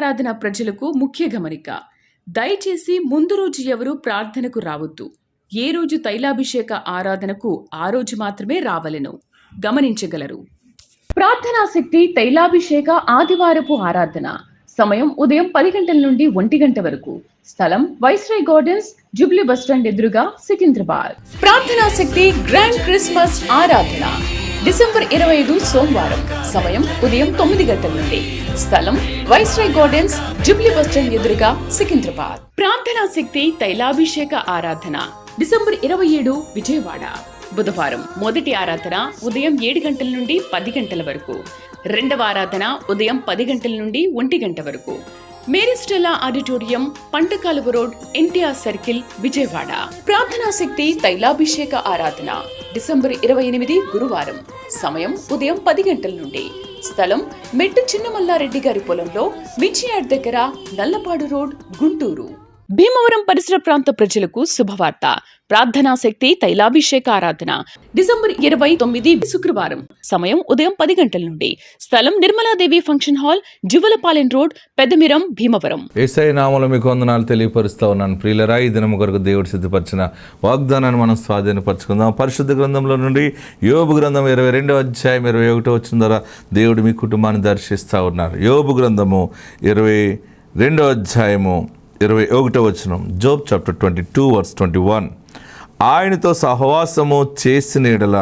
ఆరాధన ప్రజలకు ముఖ్య గమనిక. దయచేసి ముందు రోజు ఎవరు ప్రార్థనకు రావద్దు. ఏ రోజు తైలాభిషేక ఆరాధనకు ఆ రోజు మాత్రమే రావలెను గమనించగలరు. ప్రార్థనా శక్తి తైలాభిషేక ఆదివారపు ఆరాధన. సమయం ఉదయం 10 గంటల నుండి 1 గంట వరకు. స్థలం వైస్రాయ్ గార్డెన్స్, జూబ్లీ బస్టాండ్ ఎదురుగా, సికింద్రాబాద్. ప్రార్థనా శక్తి గ్రాండ్ క్రిస్మస్ ఆరాధన డిసెంబర్ 25 సోమవారం. సమయం ఉదయం 9 గంటల నుండి. స్థలం వైస్రాయ్ గార్డెన్స్, జూబ్లీ బస్టాండ్ ఎదురుగా, సికింద్రాబాద్. ప్రార్థనా శక్తి తైలాభిషేక ఆరాధన డిసెంబర్ 27 విజయవాడ. బుధవారం మొదటి ఆరాధన ఉదయం 7 గంటల నుండి 10 గంటల వరకు. రెండవ ఆరాధన ఉదయం 10 గంటల నుండి 1 గంట వరకు. Mary Stella auditorium, పంటకాలువ road, NTR circle, Vijayawada. ప్రార్థనా శక్తి తైలాభిషేక ఆరాధన డిసెంబర్ 28 గురువారం. సమయం ఉదయం 10 గంటల నుండి. స్థలం మెట్టు చిన్నమల్లారెడ్డి గారి పొలంలో, మిర్చియాడ్ దగ్గర, నల్లపాడు రోడ్, గుంటూరు. భీమవరం పరిసర ప్రాంత ప్రజలకు శుభవార్త. ప్రార్థనా శక్తి తైలాభిషేక ఆరాధన డిసెంబర్ 29 శుక్రవారం. సమయం ఉదయం 10 గంటల నుండి. స్థలం Nirmaladevi function hall, Juvalapalem road, Peddamiram, Bhimavaram. Yesayya నామములో మీకు వందనాలు తెలియపరుస్తా ఉన్నాను. ప్రియులరా, ఈ దినము కొరకు దేవుడు సిద్ధపరిచిన వాగ్దానాన్ని మనం స్వాధీనపరచుకుందాం. పరిశుద్ధ గ్రంథంలో నుండి యోబు గ్రంథం 22వ అధ్యాయం 21వ వచనం ద్వారా దేవుడు మీ కుటుంబాన్ని దర్శిస్తూ ఉన్నారు. యోబు గ్రంథము 22వ అధ్యాయము 21వ వచనం. Job chapter 22 verse 21. ఆయనతో సహవాసము చేసిన యెడల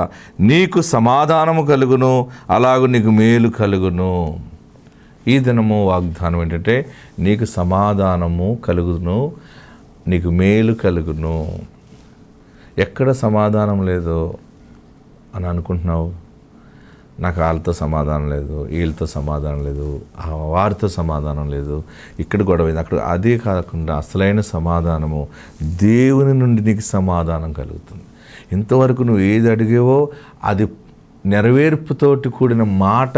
నీకు సమాధానము కలుగును, అలాగూ నీకు మేలు కలుగును. ఈ దినము వాగ్దానం ఏంటంటే, నీకు సమాధానము కలుగును, నీకు మేలు కలుగును. ఎక్కడ సమాధానం లేదు అని అనుకుంటున్నావు? నాకు వాళ్ళతో సమాధానం లేదు, వీళ్ళతో సమాధానం లేదు, వారితో సమాధానం లేదు, ఇక్కడ గొడవ అక్కడ. అదే కాకుండా అసలైన సమాధానము దేవుని నుండి నీకు సమాధానం కలుగుతుంది. ఇంతవరకు నువ్వు ఏది అడిగావో అది నెరవేర్పుతోటి కూడిన మాట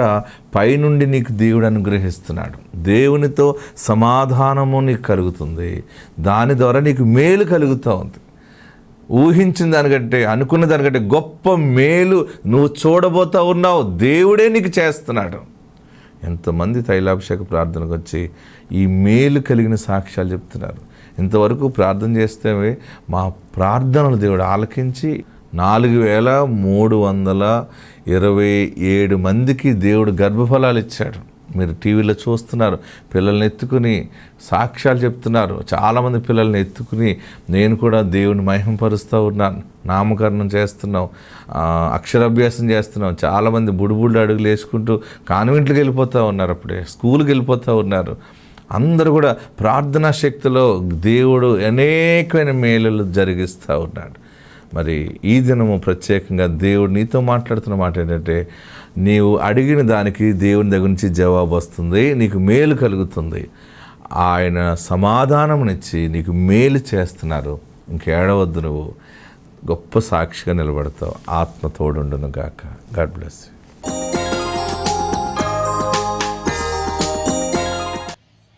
పైనుండి నీకు దేవుడు అనుగ్రహిస్తున్నాడు. దేవునితో సమాధానము నీకు కలుగుతుంది. దాని ద్వారా నీకు మేలు కలుగుతూ ఉంది. ఊహించిన దానికంటే, అనుకున్న దానికంటే గొప్ప మేలు నువ్వు చూడబోతా ఉన్నావు. దేవుడే నీకు చేస్తున్నాడు. ఎంతమంది తైలాభిషేక ప్రార్థనకు వచ్చి ఈ మేలు కలిగిన సాక్ష్యాలు చెప్తున్నారు. ఇంతవరకు ప్రార్థన చేస్తే మా ప్రార్థనలు దేవుడు ఆలకించి 4327 మందికి దేవుడు గర్భఫలాలు ఇచ్చాడు. మీరు టీవీలో చూస్తున్నారు, పిల్లల్ని ఎత్తుకుని సాక్ష్యాలు చెప్తున్నారు. చాలామంది పిల్లల్ని ఎత్తుకుని నేను కూడా దేవుని మహిమపరుస్తూ ఉన్నాను, నామకరణం చేస్తున్నాం, అక్షరాభ్యాసం చేస్తున్నాం. చాలామంది బుడిబుడి అడుగులు వేసుకుంటూ కాన్వెంట్లకు వెళ్ళిపోతూ ఉన్నారు, అప్పుడే స్కూల్కి వెళ్ళిపోతూ ఉన్నారు. అందరూ కూడా ప్రార్థనా శక్తిలో దేవుడు అనేకమైన మేలులు జరిగిస్తూ ఉన్నాడు. మరి ఈ దినము ప్రత్యేకంగా దేవుడు నీతో మాట్లాడుతున్న మాట ఏంటంటే, నీవు అడిగిన దానికి దేవుని దగ్గర నుంచి జవాబు వస్తుంది, నీకు మేలు కలుగుతుంది. ఆయన సమాధానమునిచ్చి నీకు మేలు చేస్తున్నారు. ఇంకేడవద్దు, నువ్వు గొప్ప సాక్షిగా నిలబడతావు. ఆత్మ తోడుండును గాక. God bless you.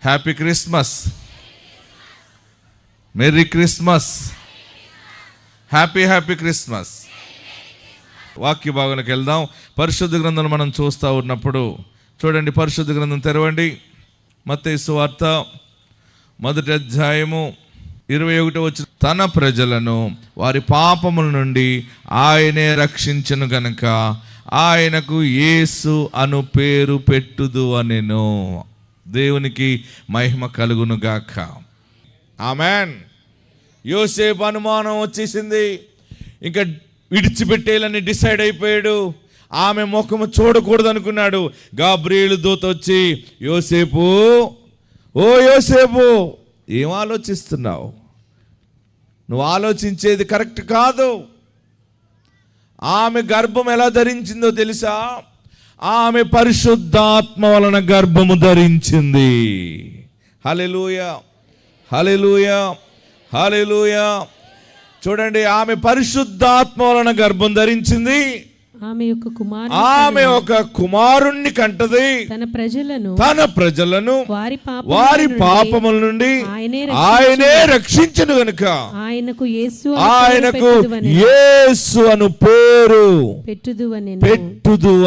Happy Christmas, merry Christmas, happy Christmas. వాక్య భాగంలోకి వెళ్దాం. పరిశుద్ధ గ్రంథంలో మనం చూస్తూ ఉన్నప్పుడు చూడండి, పరిశుద్ధ గ్రంథం తెరవండి. మత్తయి సువార్త 1వ అధ్యాయము 21వ వచనం. తన ప్రజలను వారి పాపముల నుండి ఆయనే రక్షించును గనుక ఆయనకు యేసు అను పేరు పెట్టుదు అనెను. దేవునికి మహిమ కలుగును గాక. ఆమేన్. యోసేపు అనుమానం వచ్చేసింది, ఇంకా విడిచిపెట్టేయాలని డిసైడ్ అయిపోయాడు. ఆమె ముఖము చూడకూడదు అనుకున్నాడు. గాబ్రియేలు దూత వచ్చి, యోసేపు, ఓ యోసేపు, ఏం ఆలోచిస్తున్నావు? నువ్వు ఆలోచించేది కరెక్ట్ కాదు. ఆమె గర్భం ఎలా ధరించిందో తెలుసా? ఆమె పరిశుద్ధాత్మ వలన గర్భము ధరించింది. హల్లెలూయా, హల్లెలూయా, హల్లెలూయా. చూడండి, ఆమె పరిశుద్ధాత్మ వలన గర్భం ధరించింది. ఆమె ఒక కుమారుణ్ణి కంటది. తన ప్రజలను వారి పాపముల నుండి ఆయనే రక్షించును గనుక ఆయనకు యేసు అను పేరు పెట్టుదు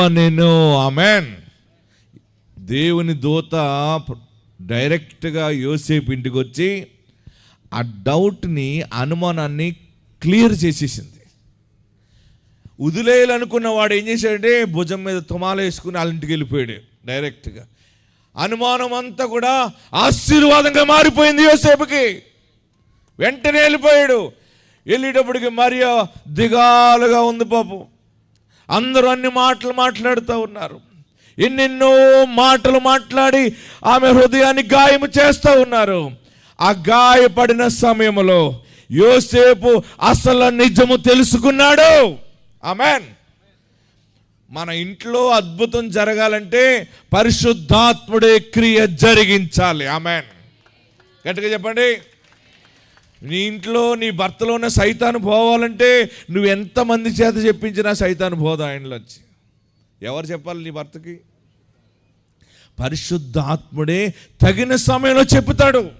అనెను. ఆమేన్. దేవుని దూత డైరెక్ట్గా యోసేపు ఇంటికి వచ్చి ఆ డౌట్ని, అనుమానాన్ని క్లియర్ చేసేసింది. వదిలేయాలనుకున్న వాడు ఏం చేశాడంటే భుజం మీద తుమాలు వేసుకుని వాళ్ళ ఇంటికి వెళ్ళిపోయాడు డైరెక్ట్గా. అనుమానం అంతా కూడా ఆశీర్వాదంగా మారిపోయింది యోసేపుకి. వెంటనే వెళ్ళిపోయాడు. వెళ్ళేటప్పటికి మరియా దిగాలుగా ఉంది పాపం. అందరూ అన్ని మాటలు మాట్లాడుతూ ఉన్నారు. ఎన్నెన్నో మాటలు మాట్లాడి ఆమె హృదయాన్ని గాయము చేస్తూ ఉన్నారు. ఆ గాయపడిన సమయంలో యోసేపు అసలు నిజము తెలుసుకున్నాడు. ఆమేన్. మన ఇంట్లో అద్భుతం జరగాలంటే పరిశుద్ధాత్ముడే క్రియ జరిగించాలి. ఆమేన్. గట్టిగా చెప్పండి. నీ ఇంట్లో నీ భర్తలో ఉన్న సైతాను పోవాలంటే నువ్వు ఎంతమంది చేత చెప్పించినా సైతాను పోదు ఆయనలోంచి. ఎవరు చెప్పాలి నీ భర్తకి? పరిశుద్ధాత్ముడే తగిన సమయంలో చెప్తాడు.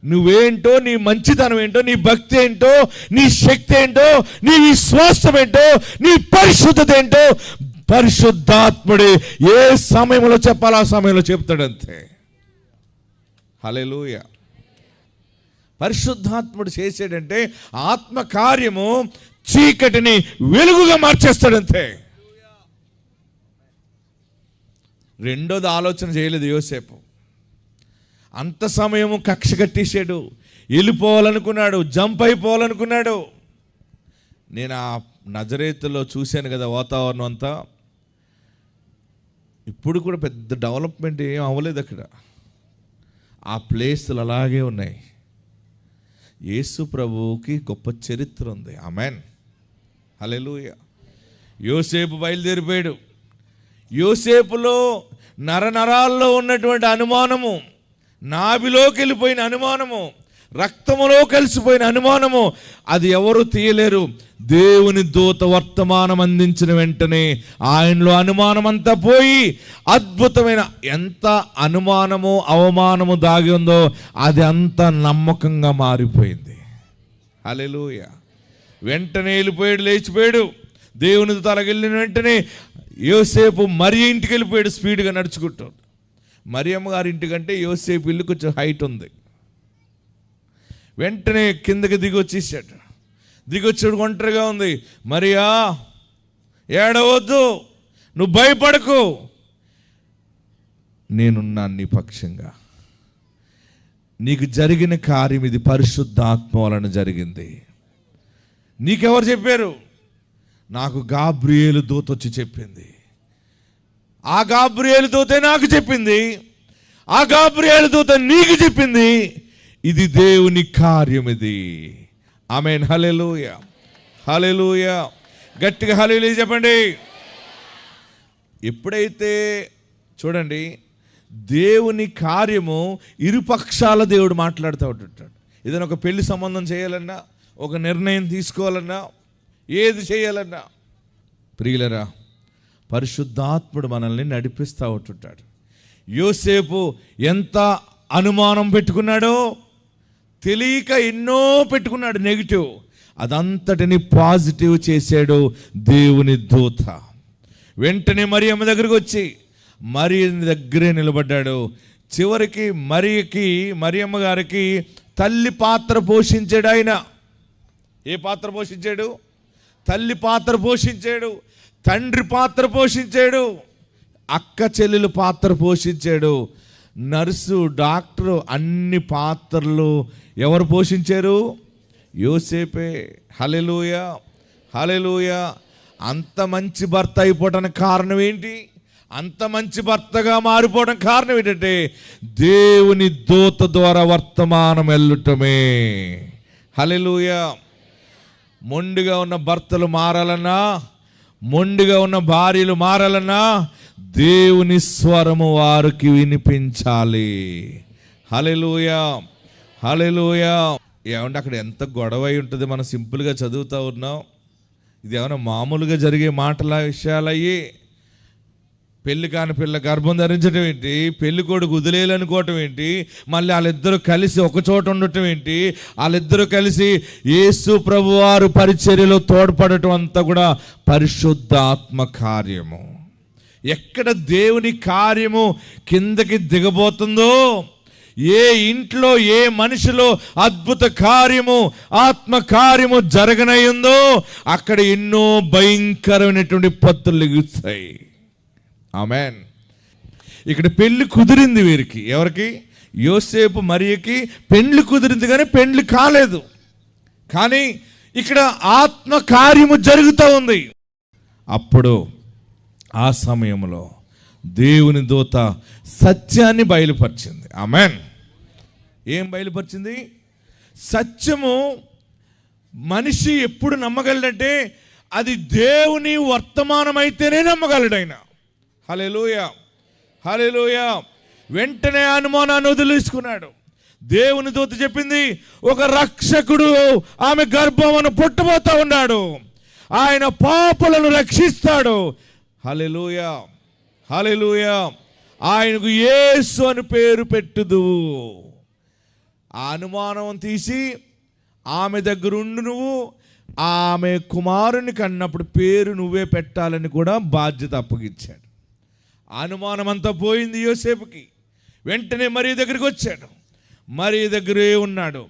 నువ్వేంటో, నీ మంచితనం ఏంటో, నీ భక్తి ఏంటో, నీ శక్తి ఏంటో, నీ విశ్వాసం ఏంటో, నీ పరిశుద్ధత ఏంటో పరిశుద్ధాత్ముడే ఏ సమయంలో చెప్పాలో ఆ సమయంలో చెప్తాడంతే. హల్లెలూయా. పరిశుద్ధాత్ముడు చేసేటంటే ఆత్మ కార్యము చీకటిని వెలుగుగా మార్చేస్తాడంతే. రెండోది ఆలోచన చేయలేదు యోసేపు. అంత సమయము కక్ష కట్టేశాడు, వెళ్ళిపోవాలనుకున్నాడు, జంప్ అయిపోవాలనుకున్నాడు. నేను ఆ నజరేతులో చూశాను కదా వాతావరణం అంతా. ఇప్పుడు కూడా పెద్ద డెవలప్మెంట్ ఏం అవ్వలేదు అక్కడ. ఆ ప్లేసులు అలాగే ఉన్నాయి. యేసు ప్రభువుకి గొప్ప చరిత్ర ఉంది. ఆమేన్. హల్లెలూయా. యోసేపు బయలుదేరిపోయాడు. యోసేపులో నరనరాల్లో ఉన్నటువంటి అనుమానము, నాభిలోకి వెళ్ళిపోయిన అనుమానము, రక్తములో కలిసిపోయిన అనుమానము, అది ఎవరు తీయలేరు. దేవుని దూత వర్తమానం అందించిన వెంటనే ఆయనలో అనుమానం అంతా పోయి అద్భుతమైన, ఎంత అనుమానము అవమానము దాగి ఉందో అది అంత నమ్మకంగా మారిపోయింది. హల్లెలూయా. వెంటనే వెళ్ళిపోయాడు, లేచిపోయాడు. దేవుని దూత వెళ్ళిన వెంటనే యోసేపు మరి ఇంటికి వెళ్ళిపోయాడు స్పీడ్గా నడుచుకుంటూ. మరియమ్మ గారి ఇంటికంటే యోసేపు ఇల్లు కొంచెం హైట్ ఉంది. వెంటనే కిందకి దిగొచ్చేసాడు. దిగొచ్చాడు, ఒంటరిగా ఉంది. మరియా, ఏడవద్దు, నువ్వు భయపడకు, నేనున్నాను నీ పక్షంగా. నీకు జరిగిన కార్యం ఇది పరిశుద్ధాత్మ వలన జరిగింది. నీకెవరు చెప్పారు? నాకు గాబ్రియేలు దూత వచ్చి చెప్పింది. ఆ గాబ్రియేలు దూతే నాకు చెప్పింది, ఆ గాబ్రియేలు దూత నీకు చెప్పింది. ఇది దేవుని కార్యం ఇది. ఆమేన్. హల్లెలూయా. హల్లెలూయా. గట్టిగా హల్లెలూయా చెప్పండి. ఎప్పుడైతే చూడండి దేవుని కార్యము ఇరుపక్షాల దేవుడు మాట్లాడుతూ ఉంటాడు. ఏదైనా ఒక పెళ్లి సంబంధం చేయాలన్నా, ఒక నిర్ణయం తీసుకోవాలన్నా, ఏది చేయాలన్నా ప్రియులరా పరిశుద్ధాత్ముడు మనల్ని నడిపిస్తూ ఉంటుంటాడు. యోసేపు ఎంత అనుమానం పెట్టుకున్నాడో, తెలియక ఎన్నో పెట్టుకున్నాడు నెగిటివ్, అదంతటిని పాజిటివ్ చేశాడు దేవుని దూత. వెంటనే మరియమ్మ దగ్గరికి వచ్చి మరియమ్మ దగ్గరే నిలబడ్డాడు. చివరికి మరియమ్మ గారికి తల్లి పాత్ర పోషించాడు ఆయన. ఏ పాత్ర పోషించాడు? తల్లి పాత్ర పోషించాడు, తండ్రి పాత్ర పోషించాడు, అక్క చెల్లెలు పాత్ర పోషించాడు, నర్సు, డాక్టరు, అన్ని పాత్రలు ఎవరు పోషించారు? యోసేపే. హల్లెలూయా. హల్లెలూయా. అంత మంచి భర్త అయిపోవడానికి కారణం ఏంటి? అంత మంచి భర్తగా మారిపోవడం కారణం ఏంటంటే దేవుని దూత ద్వారా వర్తమానం వెళ్ళటమే. హల్లెలూయా. మొండిగా ఉన్న భర్తలు మారాలన్నా, మొండిగా ఉన్న భార్యలు మారాలన్నా దేవుని స్వరము వారికి వినిపించాలి. హల్లెలూయా. హల్లెలూయా. ఏమంటే అక్కడ ఎంత గొడవ అయి ఉంటుంది. మనం సింపుల్గా చదువుతూ ఉన్నాం. ఇది ఏమైనా మామూలుగా జరిగే మాటల విషయాలయ్యి. పెళ్లి కాని పిల్ల గర్భం ధరించడం ఏంటి, పెళ్లి కొడుకు వదిలేయాలనుకోవటం ఏంటి, మళ్ళీ వాళ్ళిద్దరూ కలిసి ఒక చోట ఉండటం ఏంటి, వాళ్ళిద్దరూ కలిసి యేసు ప్రభువారు పరిచర్యలో తోడ్పడటం అంతా కూడా పరిశుద్ధాత్మ కార్యము. ఎక్కడ దేవుని కార్యము కిందకి దిగబోతుందో, ఏ ఇంట్లో ఏ మనిషిలో అద్భుత కార్యము, ఆత్మ కార్యము జరగనయ్యిందో అక్కడ ఎన్నో భయంకరమైనటువంటి పత్తులు లెగుస్తాయి. ఆమేన్. ఇక్కడ పెళ్లి కుదిరింది వీరికి. ఎవరికి? యోసేపు మరియకి పెళ్లి కుదిరింది, కానీ పెళ్లి కాలేదు. కానీ ఇక్కడ ఆత్మ కార్యము జరుగుతూ ఉంది. అప్పుడు ఆ సమయంలో దేవుని దూత సత్యాన్ని బయలుపరిచింది. ఆమేన్. ఏం బయలుపరిచింది? సత్యము మనిషి ఎప్పుడు నమ్మగలడంటే అది దేవుని వర్తమానమైతేనే నమ్మగలడైన. హల్లెలూయా, హల్లెలూయా. వెంటనే అనుమానాన్ని వదిలేసుకున్నాడు. దేవుని దూత చెప్పింది, ఒక రక్షకుడు ఆమె గర్భమును పుట్టబోతా ఉన్నాడు, ఆయన పాపులను రక్షిస్తాడు. హల్లెలూయా, హల్లెలూయా. ఆయనకు యేసు అని పేరు పెట్టుదు. ఆ అనుమానం తీసి ఆమె దగ్గరుండు, నువ్వు ఆమె కుమారుని కన్నప్పుడు పేరు నువ్వే పెట్టాలని కూడా బాధ్యత అప్పగించాడు. అనుమానం అంతా పోయింది యోసేపుకి. వెంటనే మరియ దగ్గరికి వచ్చాడు. మరియ దగ్గరే ఉన్నాడు.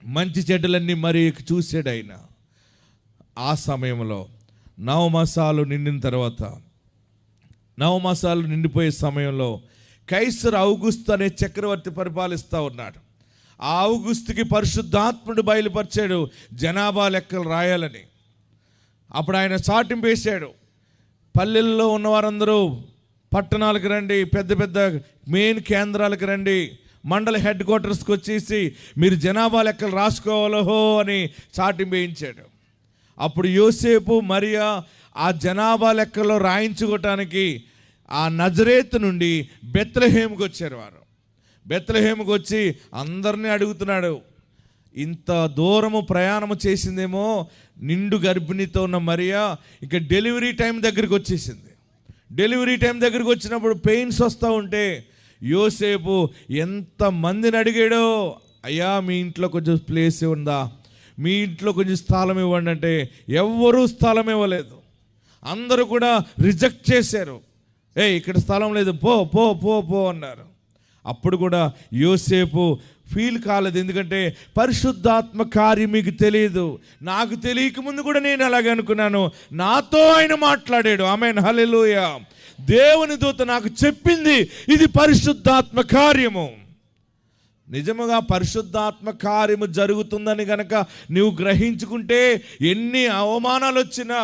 మంచి చెడ్డలన్నీ మరియకి చూశాడు ఆయన. ఆ సమయంలో నవమాసాలు నిండిన తర్వాత, నవమాసాలు నిండిపోయే సమయంలో కైసర్ ఔగుస్తు అనే చక్రవర్తి పరిపాలిస్తూ ఉన్నాడు. ఆ ఔగుస్తుకి పరిశుద్ధాత్ముడు బయలుపరిచాడు జనాభా లెక్కలు రాయాలని. అప్పుడు ఆయన చాటింపు వేశాడు, పల్లెల్లో ఉన్నవారందరూ పట్టణాలకు రండి, పెద్ద పెద్ద మెయిన్ కేంద్రాలకు రండి, మండల హెడ్ క్వార్టర్స్కి వచ్చేసి మీరు జనాభా లెక్కలు రాసుకోవాలో అని చాటింపు వేయించాడు. అప్పుడు యోసేపు మరియా ఆ జనాభా లెక్కలో రాయించుకోవటానికి ఆ నజరేతు నుండి బెత్లెహేముకి వచ్చారు. వారు బెత్లెహేముకి వచ్చి అందరినీ అడుగుతున్నాడు, ఇంత దూరము ప్రయాణము చేసిందేమో నిండు గర్భిణితో ఉన్న మరియా ఇక డెలివరీ టైం దగ్గరికి వచ్చేసింది. డెలివరీ టైం దగ్గరికి వచ్చినప్పుడు పెయిన్స్ వస్తూ ఉంటే యోసేపు ఎంతమందిని అడిగాడో, అయ్యా మీ ఇంట్లో కొంచెం ప్లేస్ ఉందా, మీ ఇంట్లో కొంచెం స్థలం ఇవ్వండి అంటే ఎవ్వరూ స్థలం ఇవ్వలేదు. అందరూ కూడా రిజెక్ట్ చేశారు. ఇక్కడ స్థలం లేదు, పో పో పో పో అన్నారు. అప్పుడు కూడా యోసేపు ఫీల్ కాలేదు, ఎందుకంటే పరిశుద్ధాత్మ కార్యం మీకు తెలియదు, నాకు తెలియక ముందు కూడా నేను అలాగే అనుకున్నాను, నాతో ఆయన మాట్లాడాడు. ఆమేన్, హల్లెలూయా. దేవుని దూత నాకు చెప్పింది ఇది పరిశుద్ధాత్మ కార్యము. నిజముగా పరిశుద్ధాత్మ కార్యము జరుగుతుందని గనక నువ్వు గ్రహించుకుంటే ఎన్ని అవమానాలు వచ్చినా,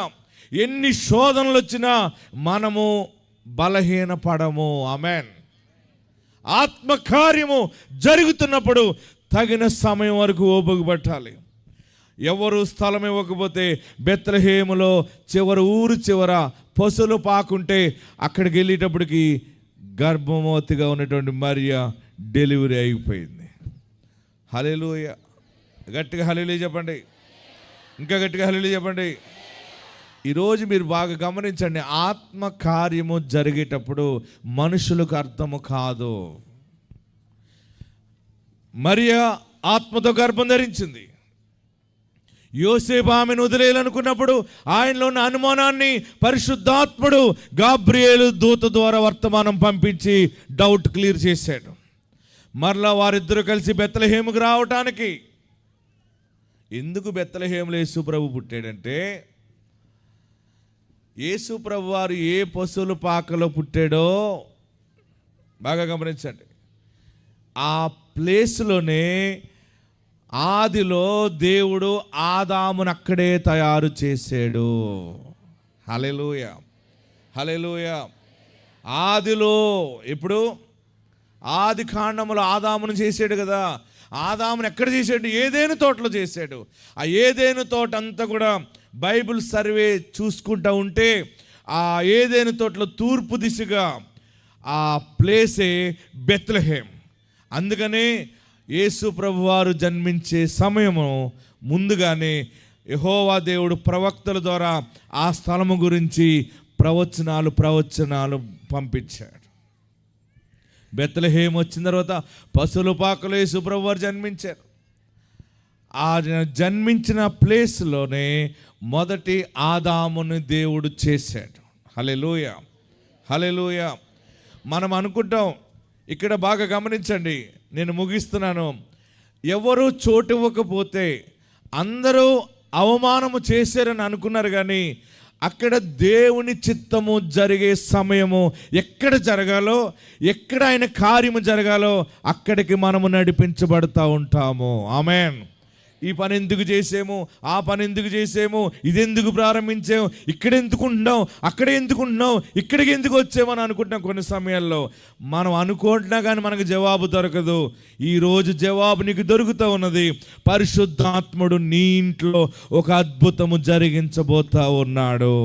ఎన్ని శోధనలు వచ్చినా మనము బలహీనపడము. ఆమేన్. ఆత్మకార్యము జరుగుతున్నప్పుడు తగిన సమయం వరకు ఓపిక పట్టాలి. ఎవరు స్థలం ఇవ్వకపోతే బెత్లెహేములో ఊరు చివర పశువులు పాకుంటే అక్కడికి వెళ్ళేటప్పటికి గర్భవతిగా ఉన్నటువంటి మరియ డెలివరీ అయిపోయింది. హల్లెలూయా. గట్టిగా హల్లెలూయా చెప్పండి, ఇంకా గట్టిగా హల్లెలూయా చెప్పండి. ఈరోజు మీరు బాగా గమనించండి, ఆత్మ కార్యము జరిగేటప్పుడు మనుషులకు అర్థము కాదు. మరియా ఆత్మతో గర్భం ధరించింది. యోసేపు ఆమెను వదిలేయాలనుకున్నప్పుడు ఆయనలో ఉన్న అనుమానాన్ని పరిశుద్ధాత్ముడు గాబ్రియేలు దూత ద్వారా వర్తమానం పంపించి డౌట్ క్లియర్ చేశాడు. మరలా వారిద్దరూ కలిసి బెత్లెహేముకు రావటానికి. ఎందుకు బెత్లెహేములో యేసు ప్రభు పుట్టాడంటే, యేసు ప్రభు వారు ఏ పశువుల పాకలో పుట్టాడో బాగా గమనించండి. ఆ ప్లేస్లోనే ఆదిలో దేవుడు ఆదామును అక్కడే తయారు చేశాడు. హల్లెలూయా, హల్లెలూయా. ఆదిలో ఇప్పుడు ఆది కాండములో ఆదామును చేశాడు కదా. ఆదామును ఎక్కడ చేశాడు? ఏదేను తోటలో చేశాడు. ఆ ఏదేను తోట అంతా కూడా బైబిల్ సర్వే చూసుకుంటూ ఉంటే ఆ ఏదేను తోటలో తూర్పు దిశగా ఆ ప్లేసే బెత్లెహేం. అందుకనే యేసు ప్రభువారు జన్మించే సమయము ముందుగానే యెహోవా దేవుడు ప్రవక్తల ద్వారా ఆ స్థలము గురించి ప్రవచనాలు పంపించాడు. బెత్లెహేం వచ్చిన తర్వాత పశువుల పాకలో యేసు ప్రభువారు జన్మించారు. ఆ జన్మించిన ప్లేస్లోనే మొదటి ఆదాముని దేవుడు చేశాడు. హల్లెలూయా, హల్లెలూయా. మనం అనుకుంటాం, ఇక్కడ బాగా గమనించండి, నేను ముగిస్తున్నాను. ఎవరు చోటు ఇవ్వకపోతే అందరూ అవమానము చేశారని అనుకున్నారు, కానీ అక్కడ దేవుని చిత్తము జరిగే సమయము ఎక్కడ జరగాలో, ఎక్కడ ఆయన కార్యము జరగాలో అక్కడికి మనము నడిపించబడతా ఉంటాము. ఆమేన్. ఈ పని ఎందుకు చేసాము, ఆ పని ఎందుకు చేసాము, ఇది ఎందుకు ప్రారంభించాము, ఇక్కడ ఎందుకు ఉంటున్నాం, అక్కడ ఎందుకు ఉంటున్నాం, ఇక్కడికి ఎందుకు వచ్చామని అనుకుంటున్నాం. కొన్ని సమయాల్లో మనం అనుకుంటున్నా కానీ మనకు జవాబు దొరకదు. ఈరోజు జవాబు నీకు దొరుకుతూ ఉన్నది. పరిశుద్ధాత్ముడు నీ ఇంట్లో ఒక అద్భుతము జరిగించబోతా ఉన్నాడు.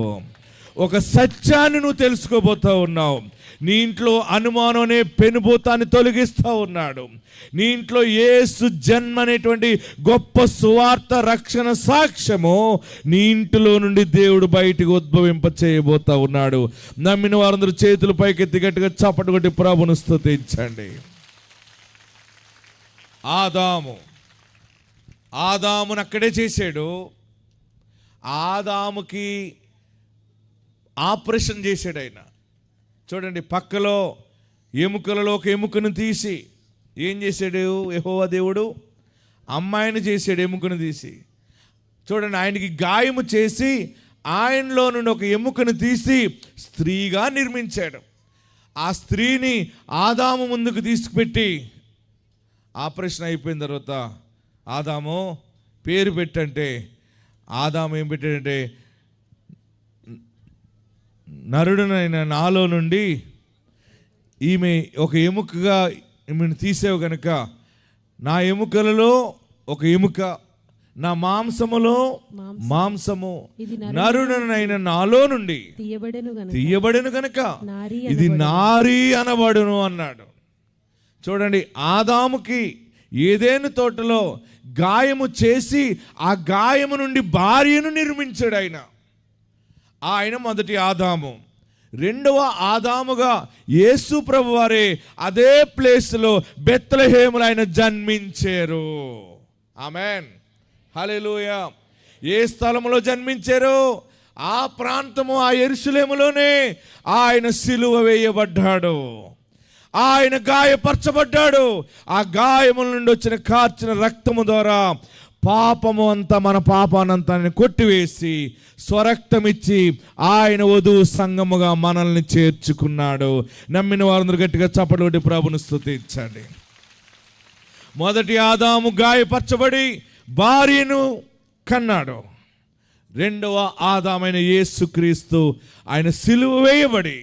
ఒక సత్యాన్ని నువ్వు తెలుసుకోబోతా ఉన్నావు. నీ ఇంట్లో అనుమానం అనే పెనుభూతాన్ని తొలగిస్తూ ఉన్నాడు. నీ ఇంట్లో యేసు జన్మ అనేటువంటి గొప్ప సువార్త రక్షణ సాక్ష్యము నీ ఇంటిలో నుండి దేవుడు బయటికి ఉద్భవింప చేయబోతా ఉన్నాడు. నమ్మిన వారందరూ చేతులు పైకెత్తి గట్టిగా చప్పటి కొట్టి ప్రభువును స్తుతించండి. ఆదామును అక్కడే చేశాడు. ఆదాముకి ఆపరేషన్ చేశాడు ఆయన. చూడండి, పక్కలో ఎముకలలో ఒక ఎముకను తీసి ఏం చేశాడు యెహోవా దేవుడు? అమ్మాయిని చేశాడు, ఎముకను తీసి. చూడండి, ఆయనకి గాయము చేసి ఆయనలో నుండి ఒక ఎముకను తీసి స్త్రీగా నిర్మించాడు. ఆ స్త్రీని ఆదాము ముందుకు తీసుకుపెట్టి ఆపరేషన్ అయిపోయిన తర్వాత ఆదాము పేరు పెట్టంటే ఆదాము ఏం పెట్టాడంటే, నరుడునైన నాలో నుండి ఈమె ఒక ఎముకగా ఈమెను తీసేవు కనుక నా ఎముకలలో ఒక ఎముక, నా మాంసములో మాంసము నరుడునైన నాలో నుండి తీయబడెను కనుక ఇది నారీ అనబడును అన్నాడు. చూడండి, ఆదాముకి ఏదెను తోటలో గాయము చేసి ఆ గాయము నుండి భార్యను నిర్మించాడు ఆయన మొదటి ఆదాము. రెండవ ఆదాముగా యేసు ప్రభు వారే అదే ప్లేస్లో బెత్లెహేములో ఆయన జన్మించారు. ఆమేన్, హల్లెలూయా. ఏ స్థలంలో జన్మించారు? ఆ ప్రాంతము, ఆ యెరూషలేములోనే ఆయన సిలువ వేయబడ్డాడు. ఆయన గాయపరచబడ్డాడు. ఆ గాయముల నుండి వచ్చిన కార్చిన రక్తము ద్వారా పాపము అంతా, మన పాపానంతా కొట్టివేసి స్వరక్తమిచ్చి ఆయన వధువు సంఘముగా మనల్ని చేర్చుకున్నాడు. నమ్మిన వారందరూ గట్టిగా చప్పట్లు కొట్టి ప్రభువును స్తుతించండి. మొదటి ఆదాము గాయపరచబడి భార్యను కన్నాడు. రెండవ ఆదామైన యేసుక్రీస్తు ఆయన సిలువ వేయబడి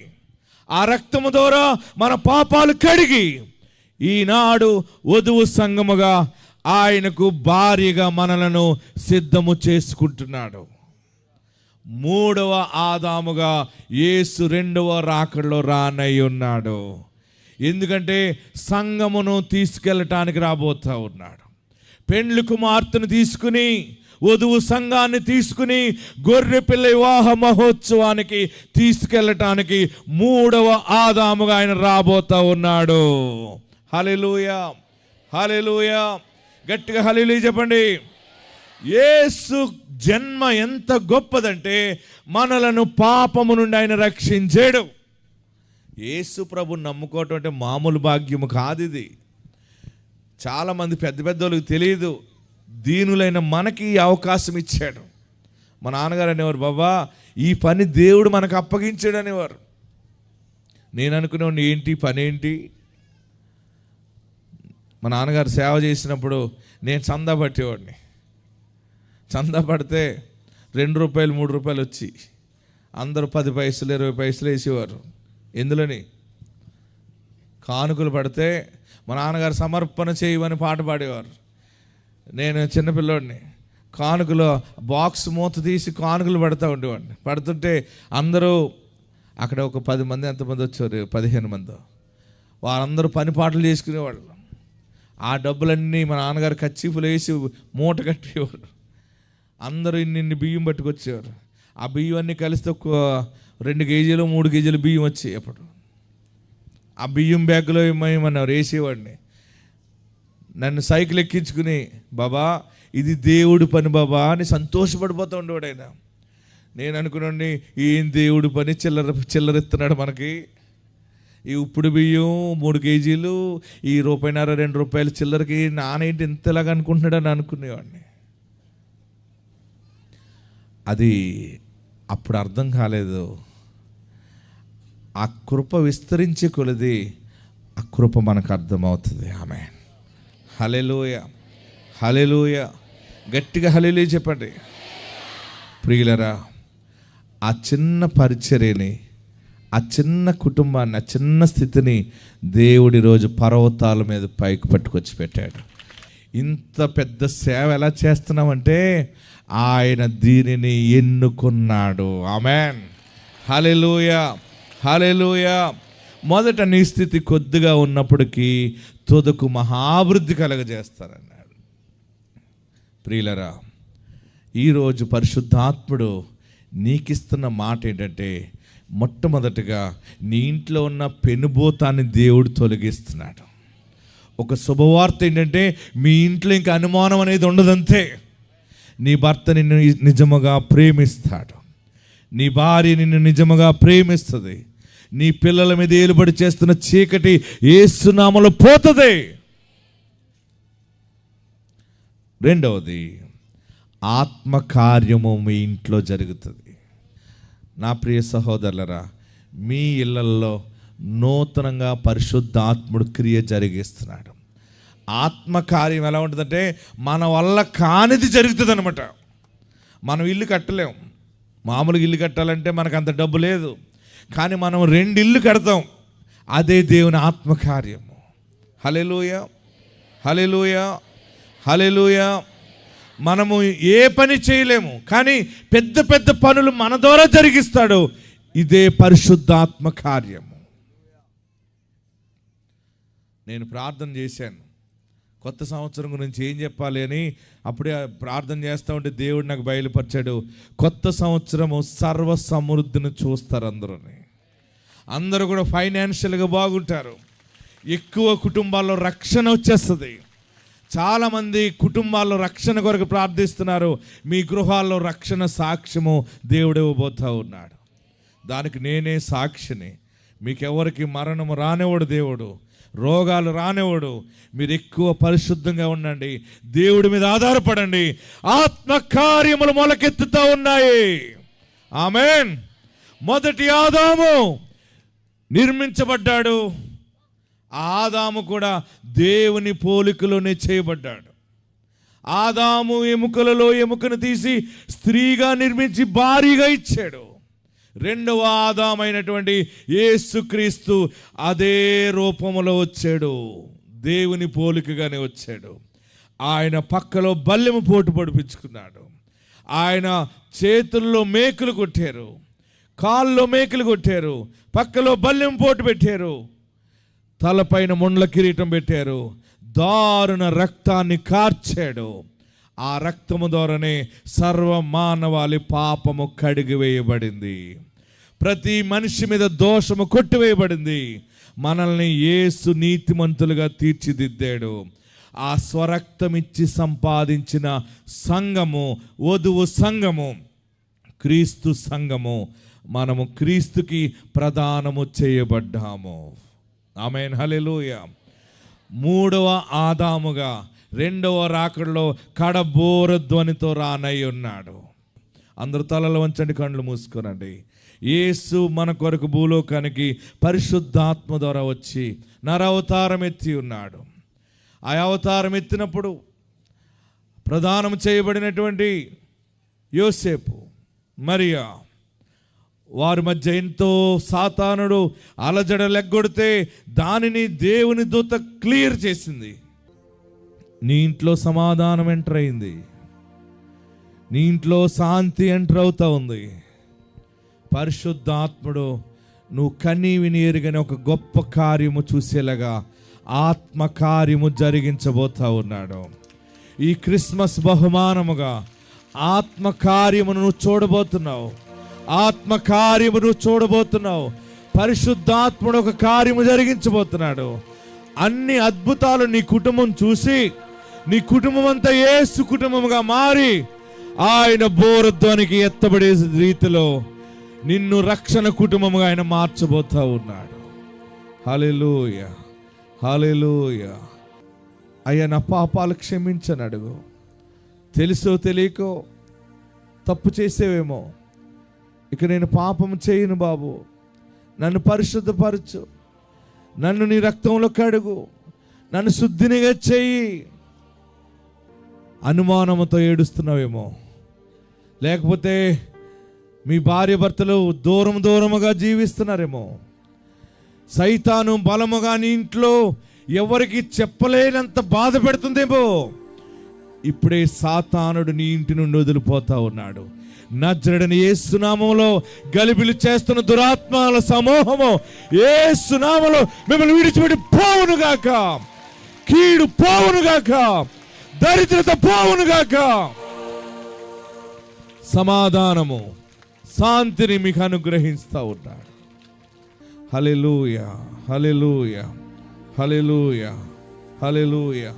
ఆ రక్తము ద్వారా మన పాపాలు కడిగి ఈనాడు వధువు సంఘముగా ఆయనకు భార్యగా మనలను సిద్ధము చేసుకుంటున్నాడు. మూడవ ఆదాముగా యేసు రెండవ రాకడలో రానై ఉన్నాడు. ఎందుకంటే సంఘమును తీసుకెళ్ళటానికి రాబోతా ఉన్నాడు. పెండ్లి కుమార్తెను తీసుకుని, వధువు సంఘాన్ని తీసుకుని గొర్రె పిల్ల వివాహ మహోత్సవానికి తీసుకెళ్ళటానికి మూడవ ఆదాముగా ఆయన రాబోతా ఉన్నాడు. హల్లెలూయా, హల్లెలూయా. గట్టిగా హల్లెలూయా చెప్పండి. యేసు జన్మ ఎంత గొప్పదంటే మనలను పాపము నుండి ఆయన రక్షించాడు. యేసు ప్రభు నమ్ముకోవటం అంటే మామూలు భాగ్యము కాదు. ఇది చాలామంది పెద్ద పెద్దోళ్ళకి తెలియదు. దీనులైన మనకి ఈ అవకాశం ఇచ్చాడు. మా నాన్నగారు అనేవారు, బాబా ఈ పని దేవుడు మనకు అప్పగించాడు అనేవారు. నేను అనుకునేవాడిని, ఏంటి పని ఏంటి? మా నాన్నగారు సేవ చేసినప్పుడు నేను చందా పట్టేవాడిని. చందా పడితే 2 రూపాయలు 3 రూపాయలు వచ్చి అందరూ 10 పైసలు 20 పైసలు వేసేవారు. ఎందులోని? కానుకలు పడితే మా నాన్నగారు సమర్పణ చేయమని పాట పాడేవారు. నేను చిన్నపిల్లోడిని, కానుకలు బాక్స్ మూత తీసి కానుకలు పడుతూ ఉండేవాడిని. పడుతుంటే అందరూ అక్కడ ఒక 10 మంది ఎంతమంది వచ్చారు, 15 మంది, వారందరూ పని పాటలు చేసుకునేవాళ్ళు. ఆ డబ్బులన్నీ మా నాన్నగారు కచ్చిఫులు వేసి మూట కట్టేవారు. అందరూ ఇన్ని బియ్యం పట్టుకొచ్చేవారు. ఆ బియ్యం అన్నీ కలిస్తే 2 కేజీలు 3 కేజీలు బియ్యం వచ్చాయి. అప్పుడు ఆ బియ్యం బ్యాగ్లో ఏమన్నారు వేసేవాడిని. నన్ను సైకిల్ ఎక్కించుకుని, బాబా ఇది దేవుడి పని బాబా అని సంతోషపడిపోతూ ఉండేవాడు ఆయన. నేను అనుకున్నాండి, ఏం దేవుడి పని, చిల్లరెత్తున్నాడు మనకి. ఈ ఉప్పుడు బియ్యం 3 కేజీలు, ఈ రూపాయిన్నర 2 రూపాయల చిల్లరకి నానేంటి ఇంతలాగా అనుకుంటున్నాడని అనుకునేవాడిని. అది అప్పుడు అర్థం కాలేదు. ఆ కృప విస్తరించే కొలది ఆ కృప మనకు అర్థమవుతుంది. ఆమేన్. హల్లెలూయా, హల్లెలూయా. గట్టిగా హల్లెలూయా చెప్పండి. ప్రియులరా, ఆ చిన్న పరిచర్యని, ఆ చిన్న కుటుంబాన్ని, ఆ చిన్న స్థితిని దేవుడి రోజు పర్వతాల మీద పైకి పట్టుకొచ్చి పెట్టాడు. ఇంత పెద్ద సేవ ఎలా చేస్తున్నామంటే ఆయన దీనిని ఎన్నుకున్నాడు. ఆమేన్. హల్లెలూయా, హల్లెలూయా. మొదట నీ స్థితి కొద్దిగా ఉన్నప్పటికీ తుదకు మహాభివృద్ధి కలగజేస్తారన్నాడు. ప్రియులరా, ఈరోజు పరిశుద్ధాత్ముడు నీకిస్తున్న మాట ఏంటంటే, మొట్టమొదటిగా నీ ఇంట్లో ఉన్న పెనుభూతాన్ని దేవుడు తొలగిస్తున్నాడు. ఒక శుభవార్త ఏంటంటే, మీ ఇంట్లో ఇంకా అనుమానం అనేది ఉండదంతే. నీ భర్త నిన్ను నిజముగా ప్రేమిస్తాడు, నీ భార్య నిన్ను నిజముగా ప్రేమిస్తుంది, నీ పిల్లల మీద ఏలుబడి చేస్తున్న చీకటి యేసు నామములో పోతుంది. రెండవది, ఆత్మకార్యము మీ ఇంట్లో జరుగుతుంది. నా ప్రియ సహోదరులరా, మీ ఇళ్లల్లో నూతనంగా పరిశుద్ధాత్ముడు క్రియ జరిగిస్తున్నాడు. ఆత్మకార్యం ఎలా ఉంటుందంటే, మన వల్ల కానిది జరుగుతుంది అనమాట. మనం ఇల్లు కట్టలేం. మామూలుగా ఇల్లు కట్టాలంటే మనకు అంత డబ్బు లేదు, కానీ మనం 2 ఇళ్ళు కడతాం. అదే దేవుని ఆత్మకార్యము. హల్లెలూయా, హల్లెలూయా, హల్లెలూయా. మనము ఏ పని చేయలేము, కానీ పెద్ద పెద్ద పనులు మన ద్వారా జరిగిస్తాడు. ఇదే పరిశుద్ధాత్మ కార్యము. నేను ప్రార్థన చేశాను కొత్త సంవత్సరం గురించి ఏం చెప్పాలి అని. అప్పుడే ప్రార్థన చేస్తూ ఉంటే దేవుడు నాకు బయలుపరిచాడు, కొత్త సంవత్సరము సర్వ సమృద్ధిని చూస్తారు అందరూ కూడా ఫైనాన్షియల్గా బాగుంటారు. ఎక్కువ కుటుంబాల్లో రక్షణ వచ్చేస్తుంది. చాలామంది కుటుంబాల్లో రక్షణ కొరకు ప్రార్థిస్తున్నారు. మీ గృహాల్లో రక్షణ సాక్ష్యము దేవుడు ఇవ్వబోతూ ఉన్నాడు. దానికి నేనే సాక్షిని. మీకెవరికి మరణము రానివాడు దేవుడు, రోగాలు రానివాడు. మీరు ఎక్కువ పరిశుద్ధంగా ఉండండి, దేవుడి మీద ఆధారపడండి. ఆత్మకార్యములు మొలకెత్తుతూ ఉన్నాయి. ఆమేన్. మొదటి ఆదాము నిర్మించబడ్డాడు. ఆదాము కూడా దేవుని పోలికలోనే చేయబడ్డాడు. ఆదాము ఎముకలలో ఎముకను తీసి స్త్రీగా నిర్మించి భారీగా ఇచ్చాడు. రెండవ ఆదామైనటువంటి యేసుక్రీస్తు అదే రూపములో వచ్చాడు, దేవుని పోలికగానే వచ్చాడు. ఆయన పక్కలో బల్లెము పోటు పొడిపించుకున్నాడు. ఆయన చేతుల్లో మేకులు కొట్టారు, కాల్లో మేకులు కొట్టారు, పక్కలో బల్లెము పోటు పెట్టారు, తలపైన ముండ్ల కిరీటం పెట్టారు, దారుణ రక్తాన్ని కార్చాడు. ఆ రక్తము ద్వారానే సర్వ మానవాళి పాపము కడిగివేయబడింది. ప్రతి మనిషి మీద దోషము కొట్టివేయబడింది. మనల్ని యేసు నీతిమంతులుగా తీర్చిదిద్దాడు. ఆ స్వరక్తమిచ్చి సంపాదించిన సంఘము, వధువు సంఘము, క్రీస్తు సంఘము. మనము క్రీస్తుకి ప్రదానము చేయబడ్డాము. ఆమేన్. హల్లెలూయా. మూడవ ఆదాముగా రెండవ రాకడలో కడబోర ధ్వనితో రానై ఉన్నాడు. అందరూ తలలు వంచండి, కళ్ళు మూసుకోనండి. యేసు మన కొరకు భూలోకానికి పరిశుద్ధాత్మ ద్వారా వచ్చి నరవతారం ఎత్తి ఉన్నాడు. ఆ అవతారం ఎత్తినప్పుడు ప్రదానం చేయబడినటువంటి యోసేపు, మరియా, వారి మధ్య ఎంతో సాతానుడు అలజడ లెగ్గొడితే దానిని దేవుని దూత క్లియర్ చేసింది. నీ ఇంట్లో సమాధానం ఎంటర్ అయింది, నీ ఇంట్లో శాంతి ఎంటర్ అవుతా ఉంది. పరిశుద్ధాత్ముడు నువ్వు కనీ విని ఎరుగని ఒక గొప్ప కార్యము చూసేలాగా ఆత్మకార్యము జరిగించబోతా ఉన్నాడు. ఈ క్రిస్మస్ బహుమానముగా ఆత్మకార్యమును నువ్వు చూడబోతున్నావు. ఆత్మకార్యము నువ్వు చూడబోతున్నావు. పరిశుద్ధాత్ముడు ఒక కార్యము జరిగించబోతున్నాడు. అన్ని అద్భుతాలు నీ కుటుంబం చూసి నీ కుటుంబం అంతా యేసు కుటుంబముగా మారి ఆయన బోరధ్వనికి ఎత్తబడే రీతిలో నిన్ను రక్షణ కుటుంబముగా ఆయన మార్చబోతా ఉన్నాడు. హల్లెలూయా, హల్లెలూయా. అయ్యా నా పాపాలు క్షమించని అడుగు. తెలుసో తెలియకో తప్పు చేసేవేమో, ఇక నేను పాపం చేయను బాబు, నన్ను పరిశుద్ధపరచు, నన్ను నీ రక్తంలో కడుగు, నన్ను శుద్ధినిగా చెయ్యి. అనుమానంతో ఏడుస్తున్నావేమో, లేకపోతే మీ భార్య భర్తలు దూరముగా జీవిస్తున్నారేమో, సైతాను బలముగా నీ ఇంట్లో ఎవరికి చెప్పలేనంత బాధ పెడుతుందేమో. ఇప్పుడే సాతానుడు నీ ఇంటి నుండి వదిలిపోతా ఉన్నాడు. నజరేయుడైన యేసు నామములో గలిబిలి చేస్తున్న దురాత్మల సమూహము యేసు నామములో మిమ్మల్ని విడిచిపెట్టి పోవునుగాక. కీడు పోవునుగాక, దరిద్రత పోవునుగాక. సమాధానము, శాంతిని మీకు అనుగ్రహిస్తూ ఉంటాడు. హల్లెలూయా, హల్లెలూయా, హల్లెలూయా, హల్లెలూయా.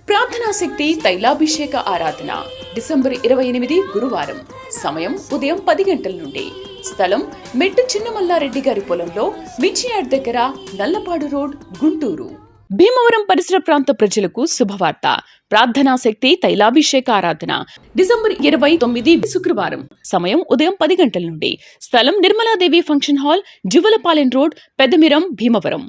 ప్రార్థనా శక్తి తైలాభిషేక ఆరాధన డిసెంబర్ 28 గురువారం. సమయం ఉదయం 10 గంటల నుండి. స్థలం మెట్టు చిన్నమల్లారెడ్డి గారి పొలంలో, మిర్చియాడ్ దగ్గర, నల్లపాడు రోడ్, గుంటూరు. భీమవరం పరిసర ప్రాంత ప్రజలకు శుభవార్త. ప్రార్థనా శక్తి తైలాభిషేక ఆరాధన డిసెంబర్ 29 శుక్రవారం. సమయం ఉదయం 10 గంటల నుండి. స్థలం Nirmaladevi function hall, Juvvalapalem road, Peddamiram, Bhimavaram.